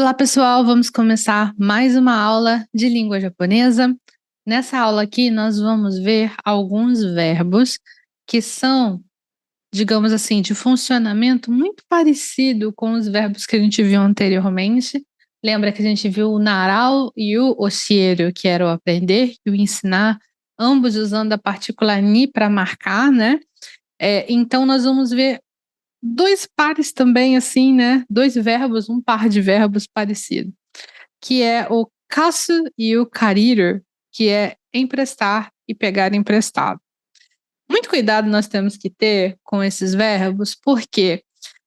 Olá, pessoal! Vamos começar mais uma aula de língua japonesa. Nessa aula aqui, nós vamos ver alguns verbos que são, digamos assim, de funcionamento muito parecido com os verbos que a gente viu anteriormente. Lembra que a gente viu o naral e o osieru, que era o aprender e o ensinar, ambos usando a partícula ni para marcar, né? Então, nós vamos ver dois pares também, assim, né? Dois verbos, um par de verbos parecido, que é o kasu e o kariru, que é emprestar e pegar emprestado. Muito cuidado nós temos que ter com esses verbos, por quê?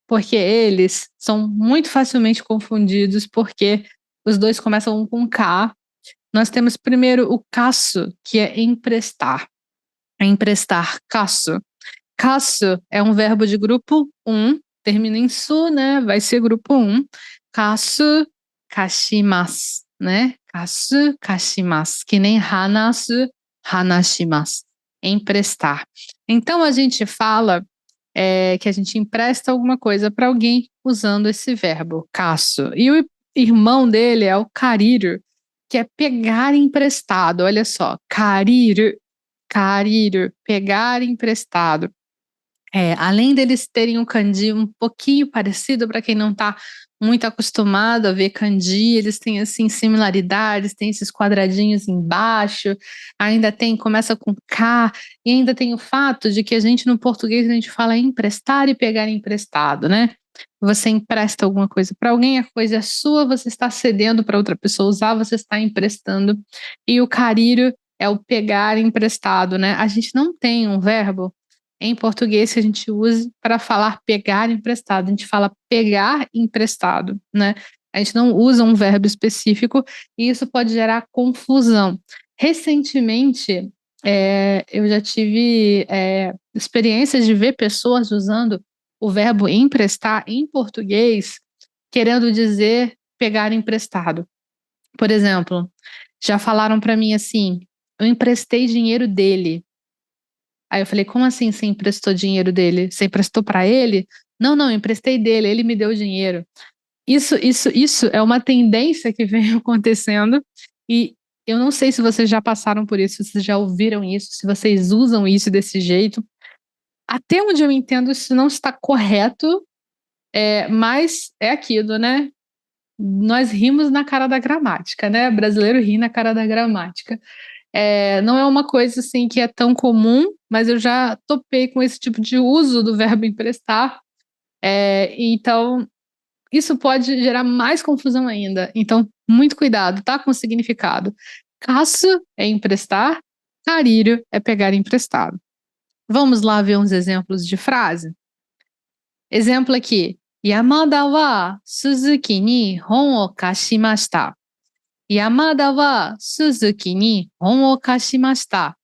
Porque eles são muito facilmente confundidos, porque os dois começam com K. Nós temos primeiro o kasu, que é emprestar. Emprestar, kasu. Kasu é um verbo de grupo 1, termina em su, né? Vai ser grupo 1. Kasu kashimasu, né? Kasu kashimasu, que nem hanasu, hanashimasu. Emprestar. Então a gente fala que a gente empresta alguma coisa para alguém usando esse verbo, kasu. E o irmão dele é o kariru, que é pegar emprestado. Olha só, kariru, kariru, pegar emprestado. Além deles terem um kanji um pouquinho parecido, para quem não está muito acostumado a ver kanji, eles têm assim similaridades, tem esses quadradinhos embaixo, começa com K, e ainda tem o fato de que a gente no português a gente fala emprestar e pegar emprestado, né? Você empresta alguma coisa para alguém, a coisa é sua, você está cedendo para outra pessoa usar, você está emprestando. E o kariru é o pegar emprestado, né? A gente não tem um verbo em português que a gente use para falar pegar emprestado. A gente fala pegar emprestado, né? A gente não usa um verbo específico e isso pode gerar confusão. Recentemente, eu já tive experiências de ver pessoas usando o verbo emprestar em português, querendo dizer pegar emprestado. Por exemplo, já falaram para mim assim: eu emprestei dinheiro dele. Aí eu falei, como assim você emprestou dinheiro dele? Você emprestou para ele? Não, eu emprestei dele, ele me deu dinheiro. Isso é uma tendência que vem acontecendo e eu não sei se vocês já passaram por isso, se vocês já ouviram isso, se vocês usam isso desse jeito. Até onde eu entendo, isso não está correto, mas é aquilo, né? Nós rimos na cara da gramática, né? O brasileiro ri na cara da gramática. Não é uma coisa assim que é tão comum, mas eu já topei com esse tipo de uso do verbo emprestar. Então, isso pode gerar mais confusão ainda. Então, muito cuidado, tá? Com o significado. Kasu é emprestar, kariru é pegar emprestado. Vamos lá ver uns exemplos de frase? Exemplo aqui. Yamada wa Suzuki ni hon o kashimashita. Yamada wa Suzuki ni hon o kashimashita.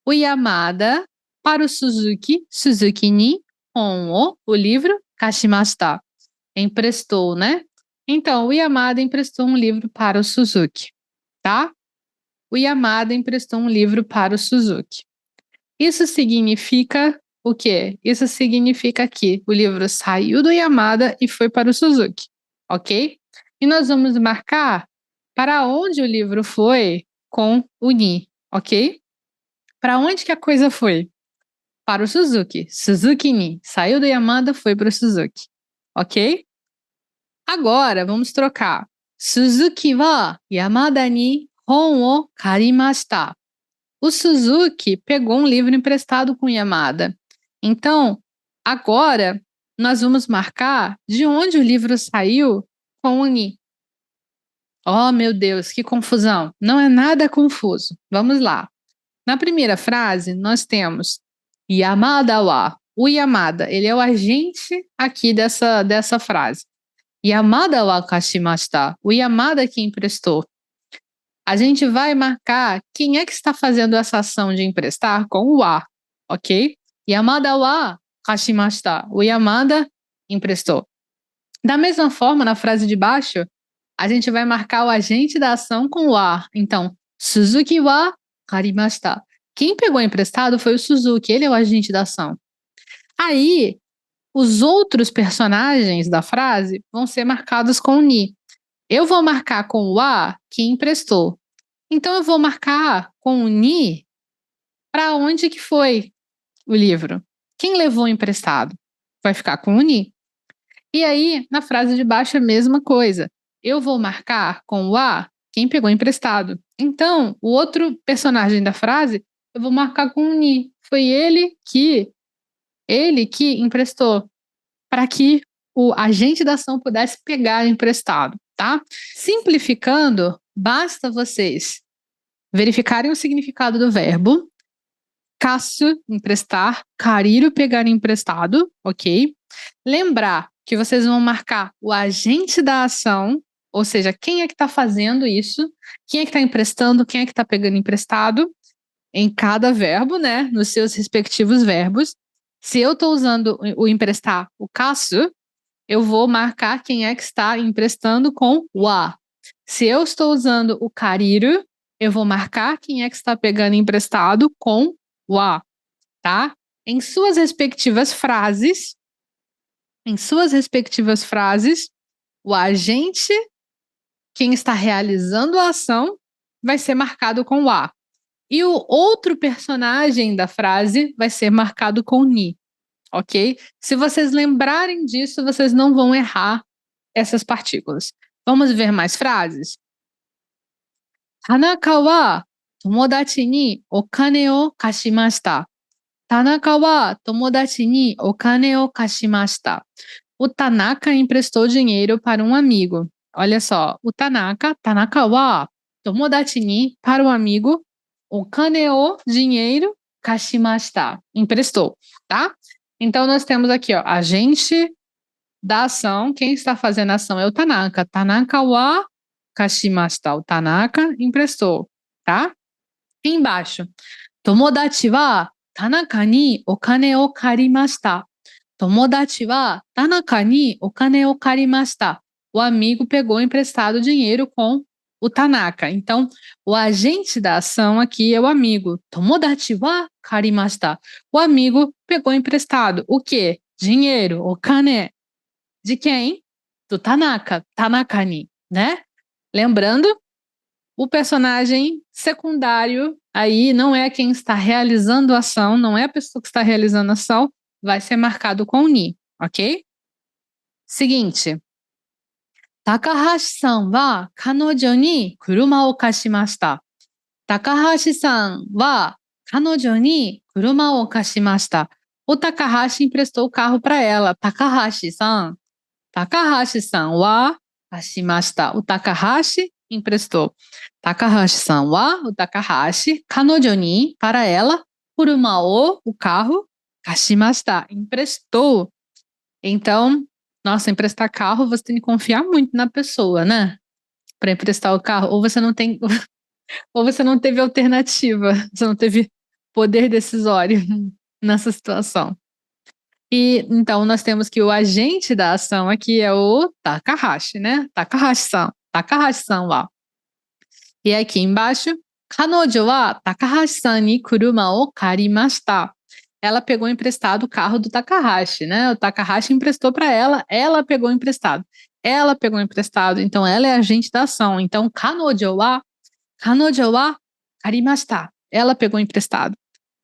O Yamada para o Suzuki, Suzuki ni hon o livro, kashimashita. Emprestou, né? Então, o Yamada emprestou um livro para o Suzuki, tá? O Yamada emprestou um livro para o Suzuki. Isso significa o quê? Isso significa que o livro saiu do Yamada e foi para o Suzuki, ok? E nós vamos marcar para onde o livro foi com o ni, ok? Para onde que a coisa foi? Para o Suzuki. Suzuki ni. Saiu do Yamada, foi para o Suzuki, ok? Agora, vamos trocar. Suzuki wa Yamada ni hon o karimashita. O Suzuki pegou um livro emprestado com Yamada. Então, agora, nós vamos marcar de onde o livro saiu com o ni. Oh, meu Deus, que confusão. Não é nada confuso. Vamos lá. Na primeira frase, nós temos Yamada wa. O Yamada, ele é o agente aqui dessa frase. Yamada wa kashimashita. O Yamada que emprestou. A gente vai marcar quem é que está fazendo essa ação de emprestar com o wa, ok? Yamada wa kashimashita. O Yamada emprestou. Da mesma forma, na frase de baixo, a gente vai marcar o agente da ação com o wa. Então, Suzuki wa karimashita. Quem pegou emprestado foi o Suzuki, ele é o agente da ação. Aí, os outros personagens da frase vão ser marcados com o ni. Eu vou marcar com o wa quem emprestou. Então, eu vou marcar com o ni para onde que foi o livro. Quem levou emprestado? Vai ficar com o ni. E aí, na frase de baixo, a mesma coisa. Eu vou marcar com o a quem pegou emprestado. Então, o outro personagem da frase, eu vou marcar com o ni. Foi ele que emprestou para que o agente da ação pudesse pegar emprestado, tá? Simplificando, basta vocês verificarem o significado do verbo. Kasu, emprestar. Kariru, pegar emprestado, ok? Lembrar que vocês vão marcar o agente da ação, ou seja, quem é que está fazendo isso, quem é que está emprestando, quem é que está pegando emprestado, em cada verbo, né? Nos seus respectivos verbos. Se eu estou usando o emprestar, o kasu, eu vou marcar quem é que está emprestando com wa. Se eu estou usando o kariru, eu vou marcar quem é que está pegando emprestado com wa, tá? Em suas respectivas frases, o agente, quem está realizando a ação, vai ser marcado com wa. E o outro personagem da frase vai ser marcado com ni, ok? Se vocês lembrarem disso, vocês não vão errar essas partículas. Vamos ver mais frases? Tanaka wa tomodachi ni okane o kashimashita. Tanaka wa tomodachi ni okane o kashimashita. O Tanaka emprestou dinheiro para um amigo. Olha só, o Tanaka wa tomodachi ni, para um amigo, okane o, dinheiro, kashimashita, emprestou, tá? Então nós temos aqui, ó, agente da ação, quem está fazendo a ação é o Tanaka. Tanaka wa kashimashita, o Tanaka emprestou, tá? E embaixo, tomodachi wa Tanaka ni okane o karimashita. Tomodachi wa Tanaka ni okane o karimashita. O amigo pegou emprestado dinheiro com o Tanaka. Então, o agente da ação aqui é o amigo. Tomodachi wa karimashita. O amigo pegou emprestado. O quê? Dinheiro, okane. De quem? Do Tanaka. Tanaka ni, né? Lembrando, o personagem secundário aí não é quem está realizando a ação, não é a pessoa que está realizando a ação, vai ser marcado com ni, ok? Seguinte. Takahashi-san wa kanojo ni kuruma o kashimashita. Takahashi-san wa kanojo ni kuruma o kashimashita. O Takahashi emprestou o carro para ela. Takahashi-san. Takahashi-san wa kashimashita. O Takahashi emprestou. Takahashi-san wa, o Takahashi, kanojo ni, para ela, kuruma o carro, kashimashita, emprestou. Então, nossa, emprestar carro, você tem que confiar muito na pessoa, né? Para emprestar o carro, ou você não tem, ou você não teve alternativa, você não teve poder decisório nessa situação. E então nós temos que o agente da ação aqui é o Takahashi, né? Takahashi-san, Takahashi-san wa. E aqui embaixo, kanojo wa Takahashi-san ni kuruma o karimashita. Ela pegou emprestado o carro do Takahashi, né? O Takahashi emprestou para ela pegou emprestado. Ela pegou emprestado, então ela é agente da ação. Então, kanojo wa karimashita. Ela pegou emprestado.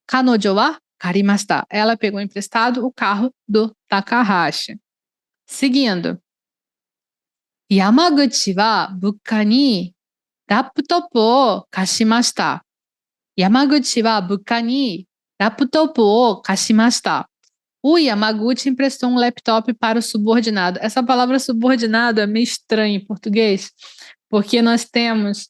Kanojo wa karimashita. Ela pegou emprestado o carro do Takahashi. Seguindo. Yamaguchi wa bukka ni laptop o kashimashita. Yamaguchi wa bukka ni laptop o kashimashita. O Yamaguchi emprestou um laptop para o subordinado. Essa palavra subordinado é meio estranha em português, porque nós temos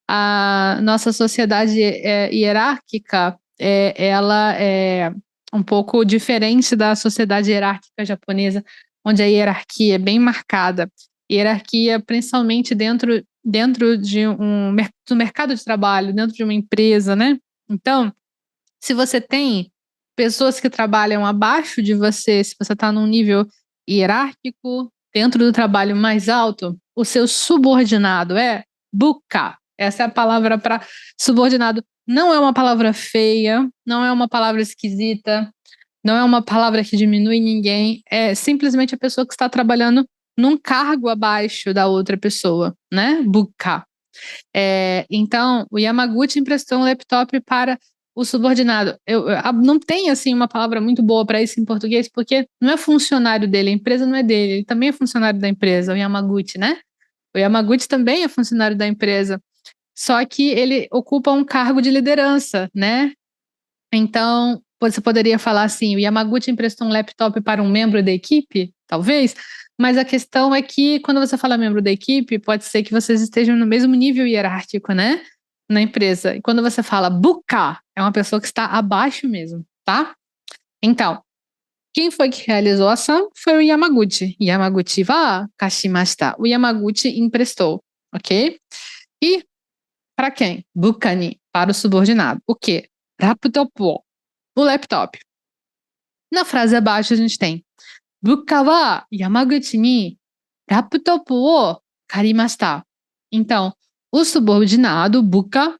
a nossa sociedade hierárquica, ela é um pouco diferente da sociedade hierárquica japonesa, onde a hierarquia é bem marcada. Hierarquia, principalmente dentro do mercado de trabalho, dentro de uma empresa, né? Então, se você tem pessoas que trabalham abaixo de você, se você está num nível hierárquico, dentro do trabalho mais alto, o seu subordinado é buka. Essa é a palavra para subordinado. Não é uma palavra feia, não é uma palavra esquisita, não é uma palavra que diminui ninguém, é simplesmente a pessoa que está trabalhando num cargo abaixo da outra pessoa, né? Buka. Então, o Yamaguchi emprestou um laptop para o subordinado. Não tem, assim, uma palavra muito boa para isso em português, porque não é funcionário dele, a empresa não é dele, ele também é funcionário da empresa, o Yamaguchi, né? O Yamaguchi também é funcionário da empresa, só que ele ocupa um cargo de liderança, né? Então, você poderia falar assim: o Yamaguchi emprestou um laptop para um membro da equipe? Talvez. Mas a questão é que, quando você fala membro da equipe, pode ser que vocês estejam no mesmo nível hierárquico, né? Na empresa. E quando você fala buka, é uma pessoa que está abaixo mesmo, tá? Então, quem foi que realizou a ação foi o Yamaguchi. Yamaguchi wa kashimashita. O Yamaguchi emprestou, ok? E para quem? Buka ni, para o subordinado. O quê? Laptop wo, o laptop. Na frase abaixo a gente tem Buka wa Yamaguchi ni laptop wo karimashita. Então, o subordinado Buka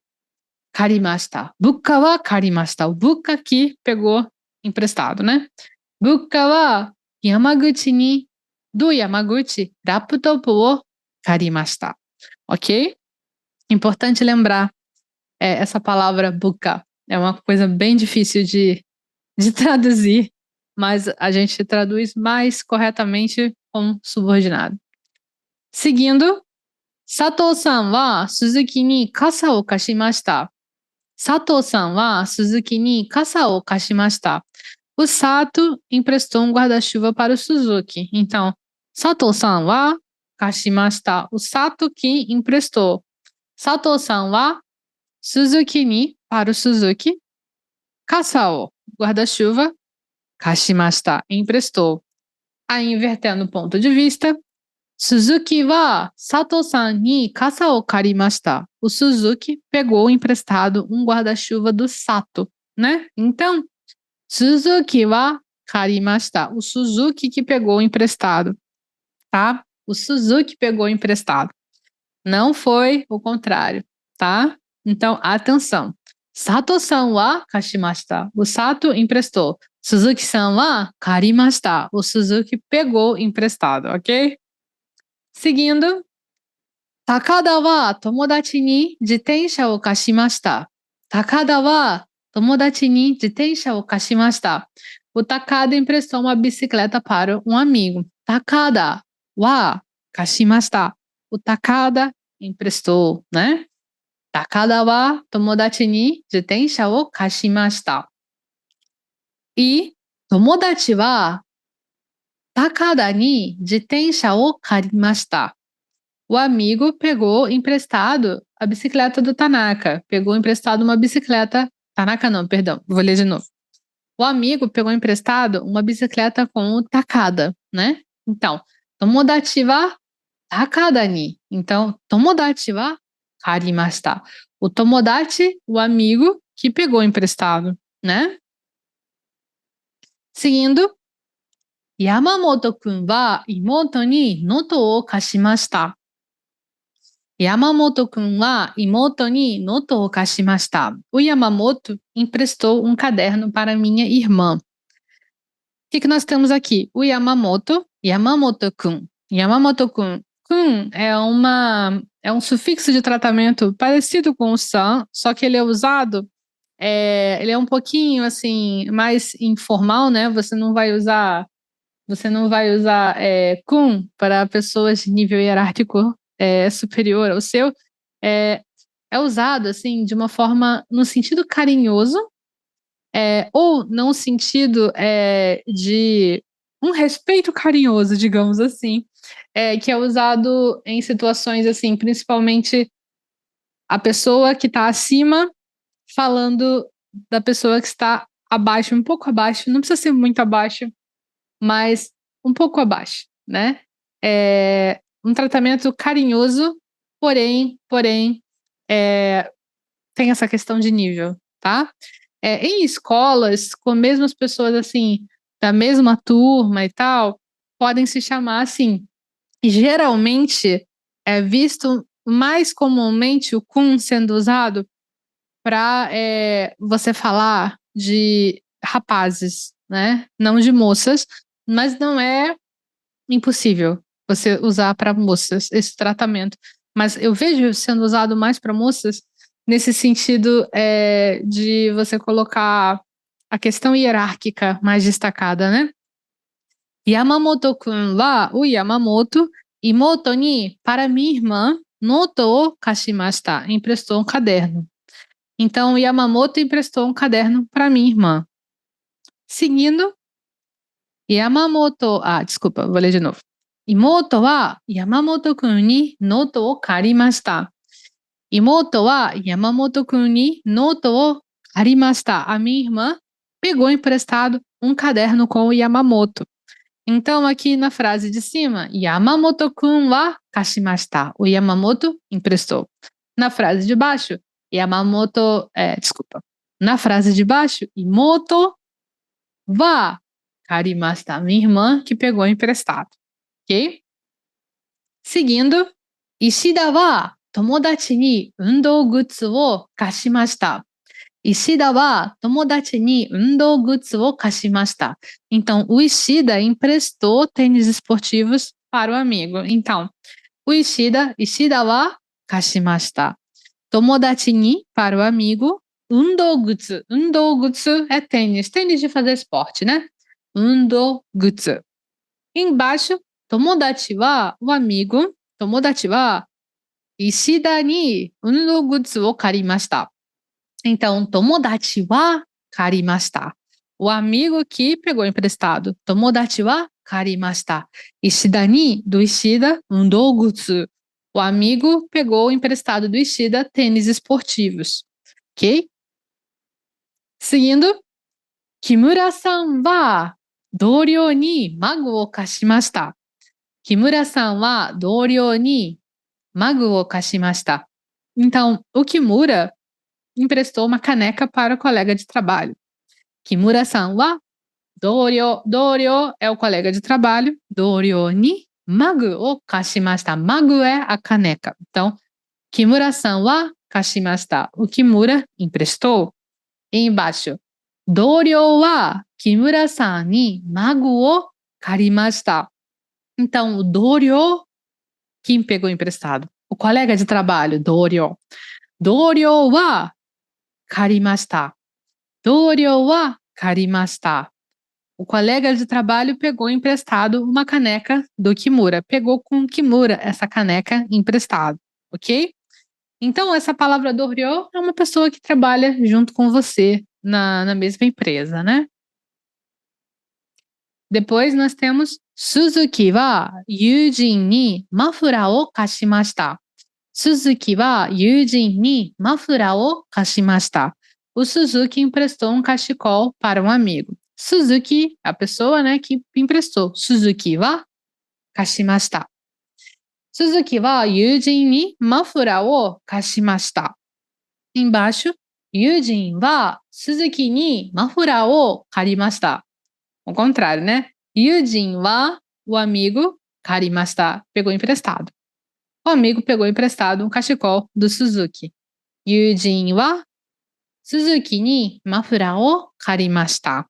karimashita. Buka wa karimashita. O Buka que pegou emprestado, né? Buka wa Yamaguchi ni do Yamaguchi laptop wo karimashita. Ok? Importante lembrar essa palavra buka. É uma coisa bem difícil de traduzir, mas a gente traduz mais corretamente com subordinado. Seguindo, Sato-san wa Suzuki ni kasa o kashimashita. Sato-san wa Suzuki ni kasa o kashimashita. O Sato emprestou um guarda-chuva para o Suzuki. Então, Sato-san wa kashimashita. O Sato que emprestou. Sato-san wa Suzuki ni, para o Suzuki, kasa o, guarda-chuva, kashimashita, emprestou. Aí, invertendo o ponto de vista, Suzuki wa Sato-san ni kasa o karimashita. O Suzuki pegou emprestado um guarda-chuva do Sato, né? Então, Suzuki wa karimashita. O Suzuki que pegou emprestado, tá? O Suzuki pegou emprestado. Não foi o contrário, tá? Então, atenção. Sato-san wa kashimashita. O Sato emprestou. Suzuki-san wa karimashita. O Suzuki pegou emprestado, ok? Seguindo. Takada wa tomodachi ni jitensha o kashimashita. Takada wa tomodachi ni jitensha o kashimashita. O Takada emprestou uma bicicleta para um amigo. Takada wa kashimashita. O Takada emprestou, né? Takada wa tomodachi ni jitensha o kashimashita. E tomodachi wa Takada ni jitensha o karimashita. O amigo pegou emprestado a bicicleta do Tanaka. Pegou emprestado uma bicicleta. Tanaka não, perdão, vou ler de novo. O amigo pegou emprestado uma bicicleta com o Takada, né? Então, tomodachi wa Takada ni. Então, tomodachi wa karimashita. O tomodachi, o amigo que pegou emprestado, né? Seguindo, Yamamoto-kun wa imoto ni noto o kashimashita. Yamamoto-kun wa imoto ni noto o kashimashita. O Yamamoto emprestou um caderno para minha irmã. O que nós temos aqui? O Yamamoto, Yamamoto-kun. Yamamoto-kun. Kun é um sufixo de tratamento parecido com o san, só que ele é usado, ele é um pouquinho assim mais informal, né? Você não vai usar kun para pessoas de nível hierárquico superior ao seu. É usado assim de uma forma no sentido carinhoso, ou no sentido de um respeito carinhoso, digamos assim, que é usado em situações assim, principalmente a pessoa que está acima falando da pessoa que está abaixo, um pouco abaixo, não precisa ser muito abaixo, mas um pouco abaixo, né? Um tratamento carinhoso, porém, tem essa questão de nível, tá? Em escolas, com mesmo as pessoas assim, da mesma turma e tal, podem se chamar assim. E geralmente é visto mais comumente o kun sendo usado para você falar de rapazes, né? Não de moças, mas não é impossível, você usar para moças esse tratamento. Mas eu vejo sendo usado mais para moças nesse sentido de você colocar a questão hierárquica mais destacada, né? Yamamoto-kun wa, o Yamamoto, imoto ni, para minha irmã, noto o kashimashita, emprestou um caderno. Então, o Yamamoto emprestou um caderno para minha irmã. Seguindo, desculpa, vou ler de novo. Imoto wa Yamamoto-kun ni noto o karimashita. Imoto wa Yamamoto-kun ni noto o karimashita. A minha irmã pegou emprestado um caderno com o Yamamoto. Então, aqui na frase de cima, Yamamoto-kun wa kashimashita. O Yamamoto emprestou. Na frase de baixo, Na frase de baixo, Imoto wa karimashita. Minha irmã que pegou emprestado. Ok? Seguindo, Ishida wa tomodachi ni undou gutsu wo kashimashita. Ishida wa tomodachi ni undou gutsu wo kashimashita. Então, o Ishida emprestou tênis esportivos para o amigo. Então, o Ishida wa kashimashita. Tomodachi ni, para o amigo, undou gutsu. Undou gutsu é tênis de fazer esporte, né? Undou gutsu. Embaixo, tomodachi wa, o amigo, tomodachi wa Ishida ni undou gutsu wo karimashita. Então, tomodachi wa karimashita. O amigo que pegou emprestado. Tomodachi wa karimashita. Ishida ni, do Ishida, undou gutsu. O amigo pegou emprestado do Ishida tênis esportivos. Ok? Seguindo, Kimura-san wa douryou ni magu o kashimashita. Kimura-san wa douryou ni magu o kashimashita. Então, o Kimura emprestou uma caneca para o colega de trabalho. Kimura-san wa douryou. Douryou é o colega de trabalho. Douryou ni magu o kashimashita. Magu é a caneca. Então, Kimura-san wa kashimashita. O Kimura emprestou. E embaixo, douryou wa Kimura-san ni magu o karimashita. Então, o douryou, quem pegou emprestado? O colega de trabalho, douryou. Douryou wa karimashita. Douryou wa karimashita. O colega de trabalho pegou emprestado uma caneca do Kimura. Pegou com o Kimura essa caneca emprestada, ok? Então, essa palavra douryou é uma pessoa que trabalha junto com você na mesma empresa, né? Depois nós temos Suzuki wa yūjin ni mafura o kashimashita. Suzuki wa yūjin ni mafura o kashimashita. O Suzuki emprestou um cachecol para um amigo. Suzuki, a pessoa, né, que emprestou. Suzuki wa kashimashita. Suzuki wa yūjin ni mafura o kashimashita. Embaixo, Yujin wa Suzuki ni mafura o karimashita. Ao contrário, né? Yujin wa, o amigo, karimashita, pegou emprestado. O amigo pegou emprestado um cachecol do Suzuki. Yujin wa Suzuki ni mafura o karimashita.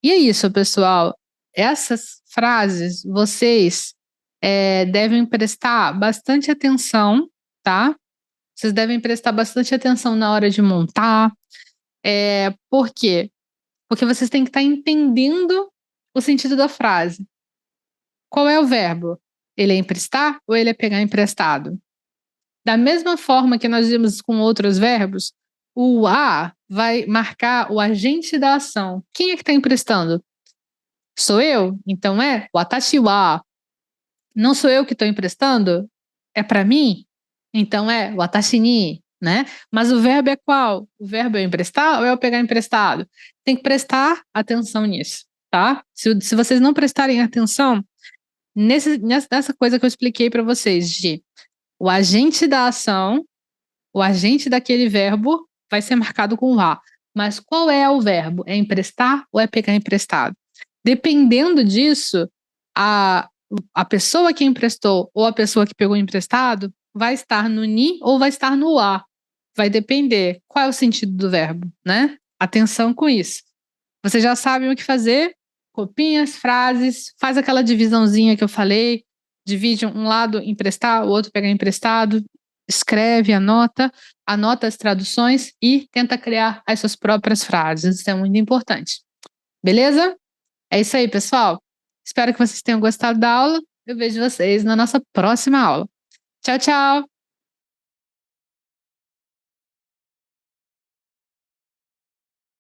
E é isso, pessoal. Essas frases vocês devem prestar bastante atenção, tá? Vocês devem prestar bastante atenção na hora de montar. Por quê? Porque vocês têm que estar entendendo o sentido da frase. Qual é o verbo? Ele é emprestar ou ele é pegar emprestado? Da mesma forma que nós vimos com outros verbos, o a vai marcar o agente da ação. Quem é que está emprestando? Sou eu? Então é watashi wa. Não sou eu que estou emprestando? É para mim? Então é watashi ni, né? Mas o verbo é qual? O verbo é emprestar ou é o pegar emprestado? Tem que prestar atenção nisso, tá? Se vocês não prestarem atenção nessa coisa que eu expliquei para vocês de o agente da ação, o agente daquele verbo vai ser marcado com o a. Mas qual é o verbo? É emprestar ou é pegar emprestado? Dependendo disso, a pessoa que emprestou ou a pessoa que pegou emprestado vai estar no ni ou vai estar no a. Vai depender. Qual é o sentido do verbo, né? Atenção com isso. Vocês já sabem o que fazer copia as frases, faz aquela divisãozinha que eu falei, divide um lado emprestar, o outro pegar emprestado, escreve, anota as traduções e tenta criar as suas próprias frases. Isso é muito importante. Beleza? É isso aí, pessoal. Espero que vocês tenham gostado da aula. Eu vejo vocês na nossa próxima aula. Tchau, tchau!